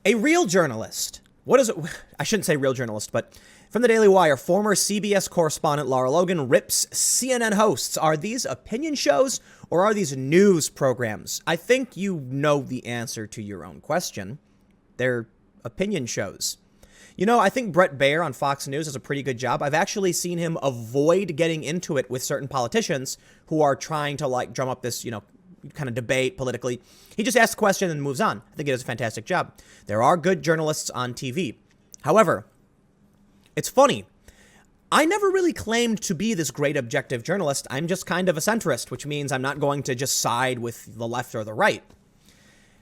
A real journalist. What is it? I shouldn't say real journalist, but from the Daily Wire, former CBS correspondent Lara Logan rips CNN hosts. Are these opinion shows or are these news programs? I think you know the answer to your own question. They're opinion shows. You know, I think Brett Baier on Fox News does a pretty good job. I've actually seen him avoid getting into it with certain politicians who are trying to like drum up this, kind of debate politically. He just asks a question and moves on. I think he does a fantastic job. There are good journalists on TV. However, it's funny. I never really claimed to be this great objective journalist. I'm just kind of a centrist, which means I'm not going to just side with the left or the right.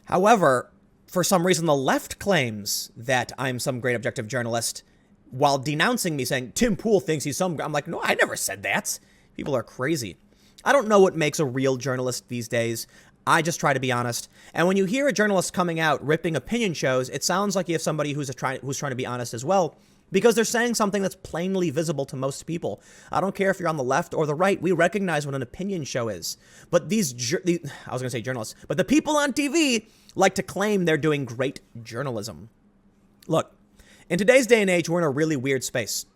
However, for some reason, the left claims that I'm some great objective journalist while denouncing me, saying Tim Pool thinks he's some. I'm like, no, I never said that. People are crazy. I don't know what makes a real journalist these days. I just try to be honest. And when you hear a journalist coming out ripping opinion shows, it sounds like you have somebody who's trying to be honest as well, because they're saying something that's plainly visible to most people. I don't care if you're on the left or the right. We recognize what an opinion show is. But I was going to say journalists, but the people on TV like to claim they're doing great journalism. Look, in today's day and age, we're in a really weird space.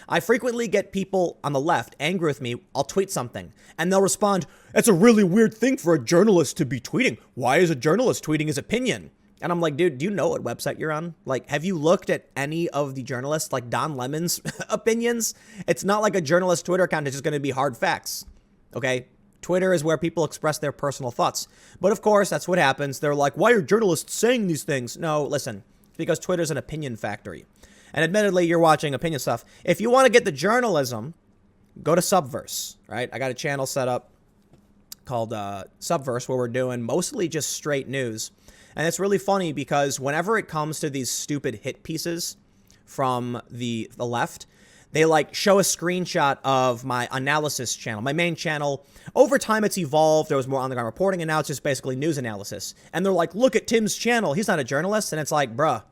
I frequently get people on the left angry with me. I'll tweet something and they'll respond, "It's a really weird thing for a journalist to be tweeting. Why is a journalist tweeting his opinion?" And I'm like, dude, do you know what website you're on? Like, have you looked at any of the journalists, like Don Lemon's opinions? It's not like a journalist Twitter account is just going to be hard facts. Okay. Twitter is where people express their personal thoughts. But of course, that's what happens. They're like, why are journalists saying these things? No, listen, it's because Twitter's an opinion factory. And admittedly, you're watching opinion stuff. If you want to get the journalism, go to Subverse, right? I got a channel set up called Subverse where we're doing mostly just straight news. And it's really funny because whenever it comes to these stupid hit pieces from the left, they like show a screenshot of my analysis channel, my main channel. Over time, it's evolved. There was more on-the-ground reporting, and now it's just basically news analysis. And they're like, look at Tim's channel. He's not a journalist. And it's like, bruh.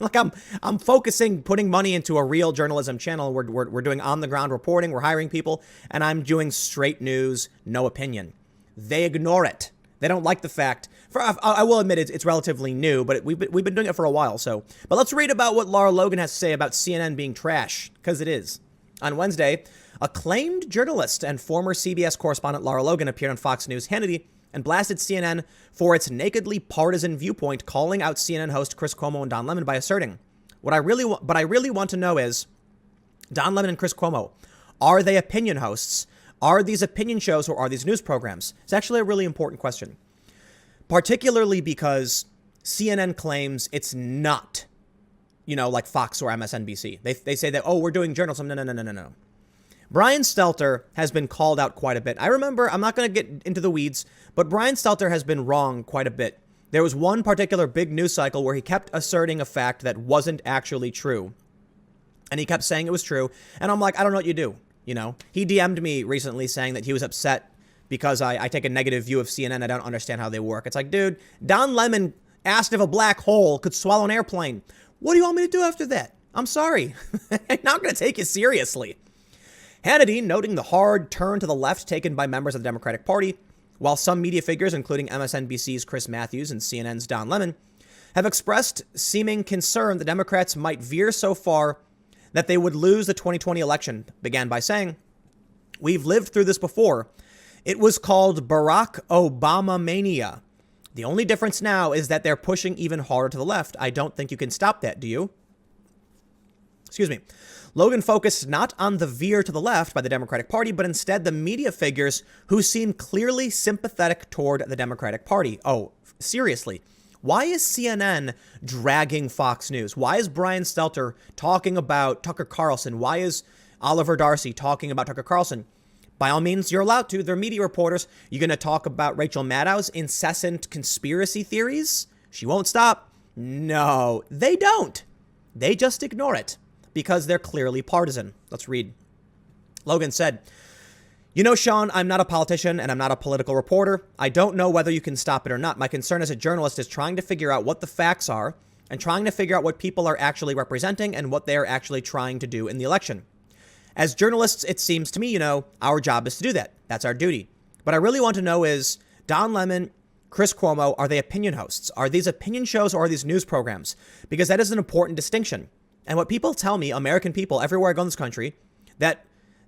Like I'm focusing, putting money into a real journalism channel. We're doing on-the-ground reporting. We're hiring people. And I'm doing straight news, no opinion. They ignore it. They don't like the fact. I will admit it's relatively new, but we've been doing it for a while. But let's read about what Lara Logan has to say about CNN being trash, because it is. On Wednesday, acclaimed journalist and former CBS correspondent Lara Logan appeared on Fox News Hannity and blasted CNN for its nakedly partisan viewpoint, calling out CNN host Chris Cuomo and Don Lemon by asserting, what I really want to know is, Don Lemon and Chris Cuomo, are they opinion hosts? Are these opinion shows or are these news programs? It's actually a really important question, particularly because CNN claims it's not, like Fox or MSNBC. They say that, oh, we're doing journalism. No. Brian Stelter has been called out quite a bit. I remember, I'm not going to get into the weeds, but Brian Stelter has been wrong quite a bit. There was one particular big news cycle where he kept asserting a fact that wasn't actually true. And he kept saying it was true. And I'm like, I don't know what you do. He DM'd me recently saying that he was upset because I take a negative view of CNN. I don't understand how they work. It's like, dude, Don Lemon asked if a black hole could swallow an airplane. What do you want me to do after that? I'm sorry. I'm not going to take you seriously. Hannity noting the hard turn to the left taken by members of the Democratic Party, while some media figures, including MSNBC's Chris Matthews and CNN's Don Lemon, have expressed seeming concern the Democrats might veer so far that they would lose the 2020 election, began by saying, "We've lived through this before. It was called Barack Obama mania. The only difference now is that they're pushing even harder to the left. I don't think you can stop that, do you?" Excuse me. Logan focused not on the veer to the left by the Democratic Party, but instead the media figures who seem clearly sympathetic toward the Democratic Party. Oh, seriously. Why is CNN dragging Fox News? Why is Brian Stelter talking about Tucker Carlson? Why is Oliver Darcy talking about Tucker Carlson? By all means, you're allowed to. They're media reporters. You're going to talk about Rachel Maddow's incessant conspiracy theories? She won't stop. No, they don't. They just ignore it because they're clearly partisan. Let's read. Logan said, Sean, I'm not a politician and I'm not a political reporter. I don't know whether you can stop it or not. My concern as a journalist is trying to figure out what the facts are and trying to figure out what people are actually representing and what they are actually trying to do in the election. As journalists, it seems to me, our job is to do that. That's our duty. But I really want to know is Don Lemon, Chris Cuomo, are they opinion hosts? Are these opinion shows or are these news programs? Because that is an important distinction. And what people tell me, American people everywhere I go in this country, that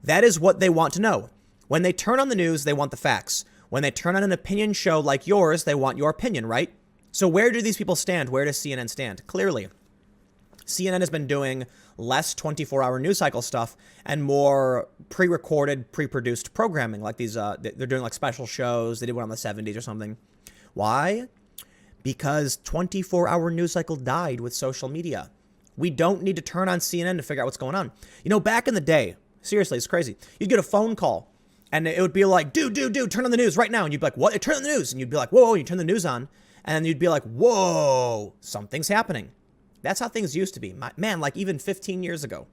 is what they want to know. When they turn on the news, they want the facts. When they turn on an opinion show like yours, they want your opinion, right? So where do these people stand? Where does CNN stand? Clearly, CNN has been doing less 24-hour news cycle stuff and more pre-recorded, pre-produced programming. Like these, they're doing like special shows. They did one on the 70s or something. Why? Because 24-hour news cycle died with social media. We don't need to turn on CNN to figure out what's going on. You know, back in the day, seriously, it's crazy. You'd get a phone call and it would be like, dude, turn on the news right now. And you'd be like, what? Turn on the news. And you'd be like, whoa, you turn the news on. And you'd be like, whoa, something's happening. That's how things used to be. Man, like even 15 years ago,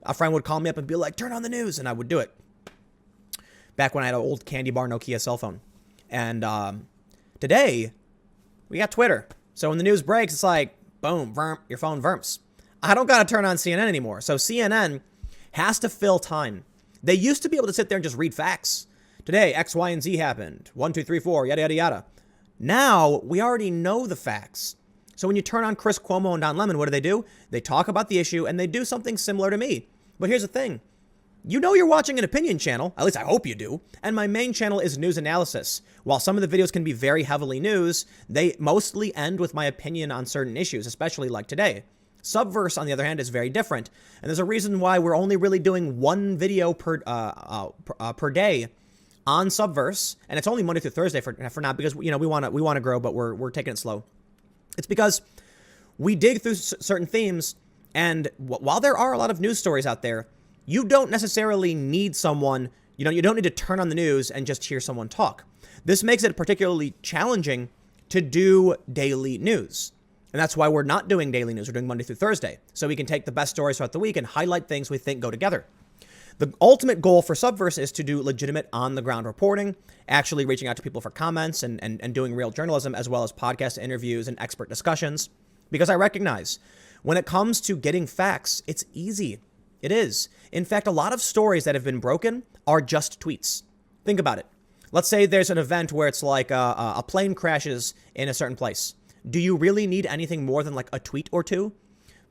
a friend would call me up and be like, turn on the news. And I would do it. Back when I had an old candy bar Nokia cell phone. And today, we got Twitter. So when the news breaks, it's like, boom, your phone verms. I don't got to turn on CNN anymore. So CNN has to fill time. They used to be able to sit there and just read facts. Today, X, Y, and Z happened. 1, 2, 3, 4, yada, yada, yada. Now, we already know the facts. So when you turn on Chris Cuomo and Don Lemon, what do? They talk about the issue and they do something similar to me. But here's the thing. You know you're watching an opinion channel, at least I hope you do, and my main channel is news analysis. While some of the videos can be very heavily news, they mostly end with my opinion on certain issues, especially like today. Subverse, on the other hand, is very different, and there's a reason why we're only really doing one video per day on Subverse, and it's only Monday through Thursday for now because we want to grow, but we're taking it slow. It's because we dig through certain themes, and while there are a lot of news stories out there, you don't necessarily need someone, you don't need to turn on the news and just hear someone talk. This makes it particularly challenging to do daily news. And that's why we're not doing daily news. We're doing Monday through Thursday. So we can take the best stories throughout the week and highlight things we think go together. The ultimate goal for Subverse is to do legitimate on-the-ground reporting, actually reaching out to people for comments and doing real journalism, as well as podcast interviews and expert discussions. Because I recognize when it comes to getting facts, it's easy. It is. In fact, a lot of stories that have been broken are just tweets. Think about it. Let's say there's an event where it's like a plane crashes in a certain place. Do you really need anything more than like a tweet or two?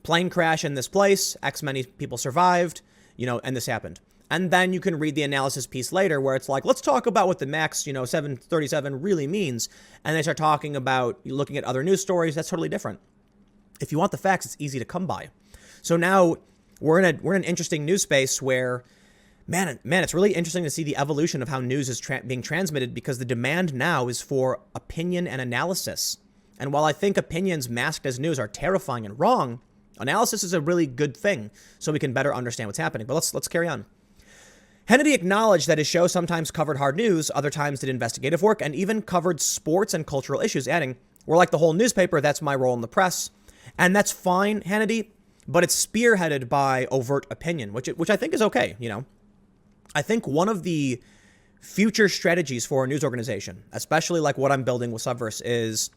Plane crash in this place, X many people survived, and this happened. And then you can read the analysis piece later where it's like, let's talk about what the MAX, 737 really means. And they start talking about looking at other news stories. That's totally different. If you want the facts, it's easy to come by. So now we're in an interesting news space where, man, it's really interesting to see the evolution of how news is being transmitted because the demand now is for opinion and analysis. And while I think opinions masked as news are terrifying and wrong, analysis is a really good thing so we can better understand what's happening. But let's carry on. Hannity acknowledged that his show sometimes covered hard news, other times did investigative work, and even covered sports and cultural issues, adding, "We're like the whole newspaper, that's my role in the press." And that's fine, Hannity, but it's spearheaded by overt opinion, which I think is okay, I think one of the future strategies for a news organization, especially like what I'm building with Subverse, is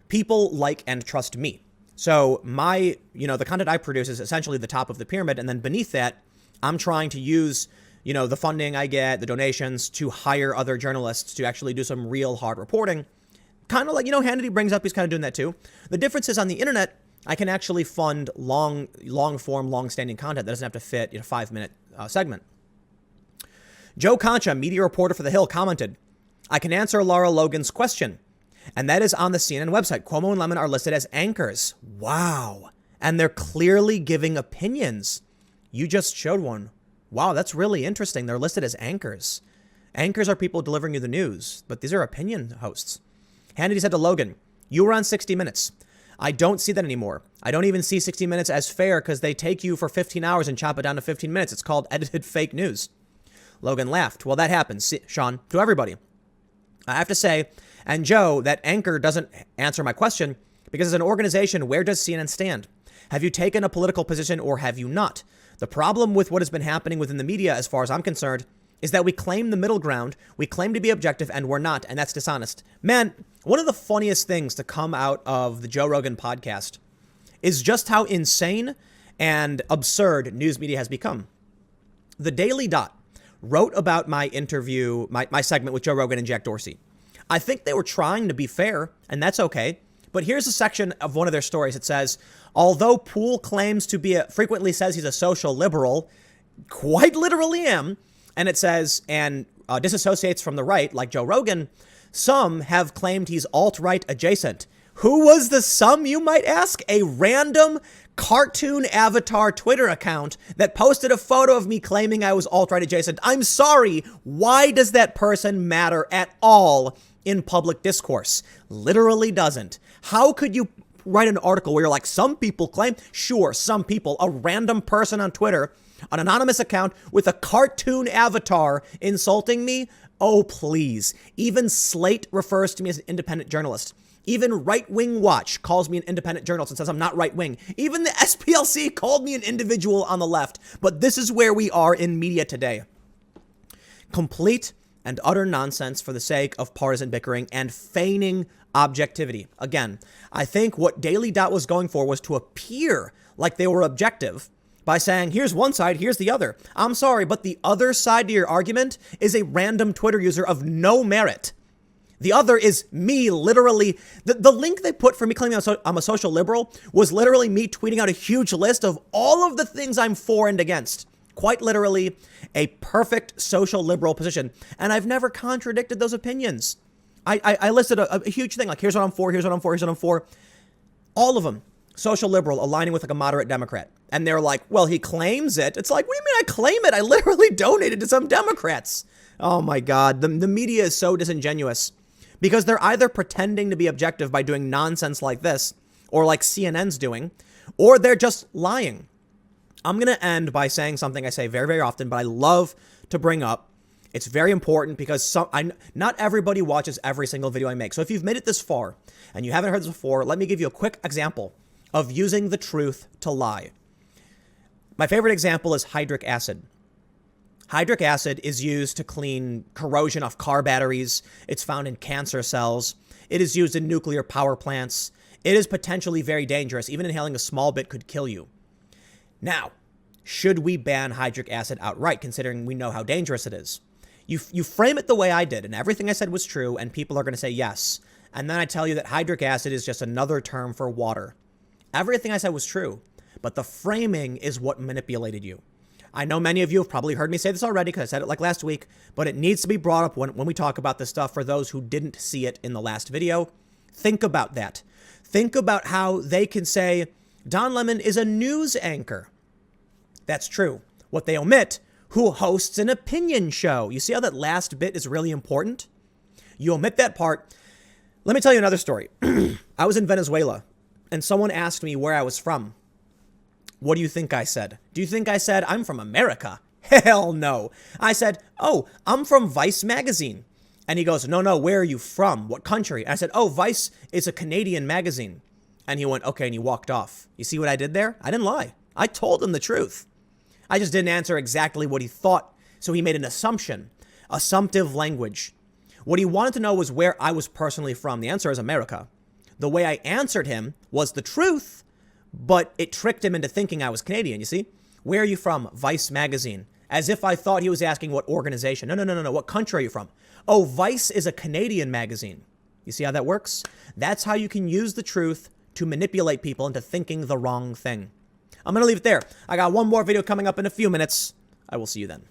people like and trust me. So the content I produce is essentially the top of the pyramid. And then beneath that, I'm trying to use, the funding I get, the donations to hire other journalists to actually do some real hard reporting. Kind of like, Hannity brings up, he's kind of doing that too. The difference is on the internet, I can actually fund long form, long standing content that doesn't have to fit in a 5-minute segment. Joe Concha, media reporter for The Hill, commented, "I can answer Lara Logan's question. And that is on the CNN website. Cuomo and Lemon are listed as anchors." Wow. And they're clearly giving opinions. You just showed one. Wow, that's really interesting. They're listed as anchors. Anchors are people delivering you the news, but these are opinion hosts. Hannity said to Logan, "You were on 60 Minutes. I don't see that anymore. I don't even see 60 Minutes as fair because they take you for 15 hours and chop it down to 15 minutes. It's called edited fake news." Logan laughed. "Well, that happens, Sean, to everybody. I have to say, and Joe, that anchor doesn't answer my question because as an organization, where does CNN stand? Have you taken a political position or have you not? The problem with what has been happening within the media, as far as I'm concerned, is that we claim the middle ground, we claim to be objective, and we're not, and that's dishonest." Man, one of the funniest things to come out of the Joe Rogan podcast is just how insane and absurd news media has become. The Daily Dot wrote about my interview, my segment with Joe Rogan and Jack Dorsey. I think they were trying to be fair, and that's okay. But here's a section of one of their stories. It says, although Poole claims to be frequently says he's a social liberal, quite literally am, and it says, and disassociates from the right, like Joe Rogan, some have claimed he's alt-right adjacent. Who was the some, you might ask? A random cartoon avatar Twitter account that posted a photo of me claiming I was alt-right adjacent. I'm sorry. Why does that person matter at all in public discourse? Literally doesn't. How could you write an article where you're like, some people claim, sure, some people, a random person on Twitter, an anonymous account with a cartoon avatar insulting me? Oh, please. Even Slate refers to me as an independent journalist. Even Right Wing Watch calls me an independent journalist and says I'm not right wing. Even the SPLC called me an individual on the left. But this is where we are in media today. Complete and utter nonsense for the sake of partisan bickering and feigning objectivity. Again, I think what Daily Dot was going for was to appear like they were objective by saying, here's one side, here's the other. I'm sorry, but the other side to your argument is a random Twitter user of no merit. The other is me literally, the link they put for me claiming I'm a social liberal was literally me tweeting out a huge list of all of the things I'm for and against. Quite literally a perfect social liberal position. And I've never contradicted those opinions. I listed a huge thing, like here's what I'm for, here's what I'm for, here's what I'm for. All of them, social liberal, aligning with like a moderate Democrat. And they're like, well, he claims it. It's like, what do you mean I claim it? I literally donated to some Democrats. Oh my God, the media is so disingenuous because they're either pretending to be objective by doing nonsense like this, or like CNN's doing, or they're just lying. I'm going to end by saying something I say very, very often, but I love to bring up. It's very important because not everybody watches every single video I make. So if you've made it this far and you haven't heard this before, let me give you a quick example of using the truth to lie. My favorite example is hydric acid. Hydric acid is used to clean corrosion off car batteries. It's found in cancer cells. It is used in nuclear power plants. It is potentially very dangerous. Even inhaling a small bit could kill you. Now, should we ban hydric acid outright, considering we know how dangerous it is? You frame it the way I did, and everything I said was true, and people are going to say yes. And then I tell you that hydric acid is just another term for water. Everything I said was true, but the framing is what manipulated you. I know many of you have probably heard me say this already because I said it like last week, but it needs to be brought up when we talk about this stuff for those who didn't see it in the last video. Think about that. Think about how they can say Don Lemon is a news anchor. That's true. What they omit, who hosts an opinion show. You see how that last bit is really important? You omit that part. Let me tell you another story. I was in Venezuela and someone asked me where I was from. What do you think I said? Do you think I said, I'm from America? Hell no. I said, oh, I'm from Vice magazine. And he goes, no, where are you from? What country? And I said, oh, Vice is a Canadian magazine. And he went, okay, and he walked off. You see what I did there? I didn't lie. I told him the truth. I just didn't answer exactly what he thought. So he made an assumption, assumptive language. What he wanted to know was where I was personally from. The answer is America. The way I answered him was the truth, but it tricked him into thinking I was Canadian, you see? Where are you from? Vice magazine. As if I thought he was asking what organization. No. What country are you from? Oh, Vice is a Canadian magazine. You see how that works? That's how you can use the truth to manipulate people into thinking the wrong thing. I'm going to leave it there. I got one more video coming up in a few minutes. I will see you then.